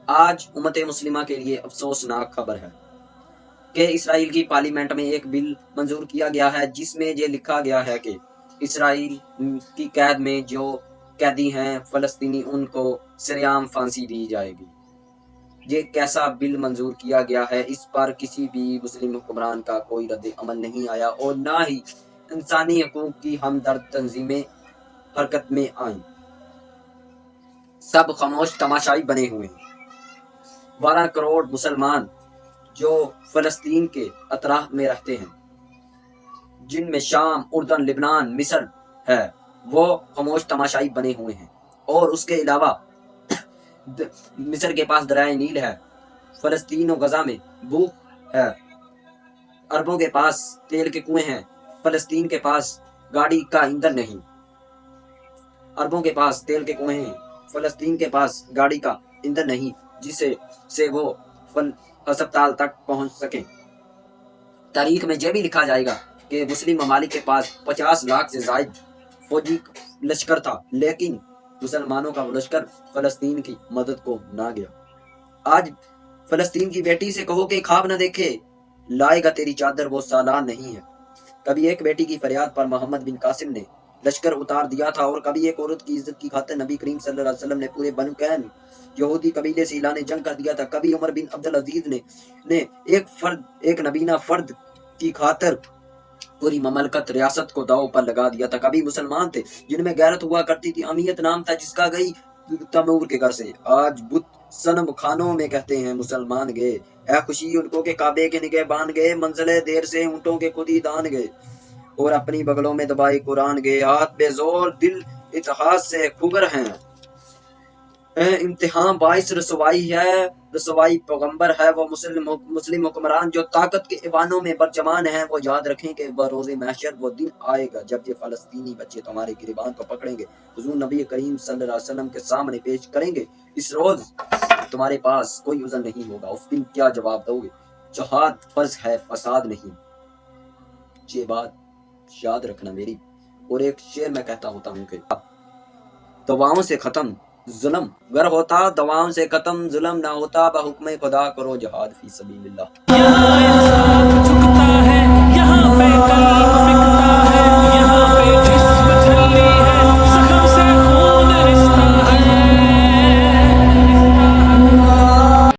آج امت مسلمہ کے لیے افسوسناک خبر ہے کہ اسرائیل کی پارلیمنٹ میں ایک بل منظور کیا گیا ہے جس میں یہ لکھا گیا ہے کہ اسرائیل کی قید میں جو قیدی ہیں فلسطینی ان کو سرعام پھانسی دی جائے گی۔ یہ کیسا بل منظور کیا گیا ہے، اس پر کسی بھی مسلم حکمران کا کوئی رد عمل نہیں آیا اور نہ ہی انسانی حقوق کی ہمدرد تنظیمیں حرکت میں آئیں۔ سب خاموش تماشائی بنے ہوئے ہیں۔ 12 کروڑ مسلمان جو فلسطین کے اطراف میں رہتے ہیں، جن میں شام، اردن، لبنان، مصر ہے، وہ خاموش تماشائی بنے ہوئے ہیں۔ اور اس کے علاوہ مصر کے پاس دریائے نیل ہے، فلسطین و غزہ میں بھوک ہے، عربوں کے پاس تیل کے کنویں ہیں، فلسطین کے پاس گاڑی کا ایندھن نہیں۔ عربوں کے پاس تیل کے کنویں ہیں، فلسطین کے پاس گاڑی کا ایندھن نہیں جس سے وہ ہسپتال تک پہنچ سکیں۔ تاریخ میں یہ بھی لکھا جائے گا کہ مسلم ممالک کے پاس 50 لاکھ سے زائد فوجی لشکر تھا، لیکن مسلمانوں کا وہ لشکر فلسطین کی مدد کو نہ گیا۔ آج فلسطین کی بیٹی سے کہو کہ خواب نہ دیکھے، لائے گا تیری چادر وہ سالان نہیں ہے۔ کبھی ایک بیٹی کی فریاد پر محمد بن قاسم نے لشکر اتار دیا تھا، اور کبھی ایک عورت کی عزت کی خاطر نبی کریم صلی اللہ علیہ وسلم نے پورے بنو کین یہودی قبیلے سے اعلان جنگ کر دیا تھا۔ کبھی عمر بن عبدالعزیز نے ایک نبینہ فرد کی خاطر پوری مملکت ریاست کو داؤ پر لگا دیا تھا۔ کبھی مسلمان تھے جن میں غیرت ہوا کرتی تھی، امیت نام تھا جس کا گئی تیمور کے گھر سے۔ آج بت صنم خانوں میں کہتے ہیں مسلمان گئے، اے خوشی ان کو کہ کعبے کے نگہبان گئے، منزلے دیر سے اونٹوں کے خود ہی دان گئے، اور اپنی بغلوں میں دبائی قرآن گئے، ہاتھ بے زور دل اتحاد سے کھگر ہیں۔ امتحان باعث رسوائی ہے، رسوائی پیغمبر ہے وہ مسلم حکمران جو طاقت کے ایوانوں میں برجمان ہیں، وہ یاد رکھیں کہ بروز محشر وہ دن آئے گا جب یہ فلسطینی بچے تمہارے گریبان کو پکڑیں گے، حضور نبی کریم صلی اللہ علیہ وسلم کے سامنے پیش کریں گے۔ اس روز تمہارے پاس کوئی عذر نہیں ہوگا، اس دن کیا جواب دو گے؟ جہاد فرض ہے، فساد نہیں۔ یہ بات یاد رکھنا میری۔ اور ایک شعر میں کہتا ہوتا ہوں کہ دواؤں سے ختم ظلم گر ہوتا، دواؤں سے ختم ظلم نہ ہوتا، بحکم خدا کرو جہاد فی سبیل اللہ۔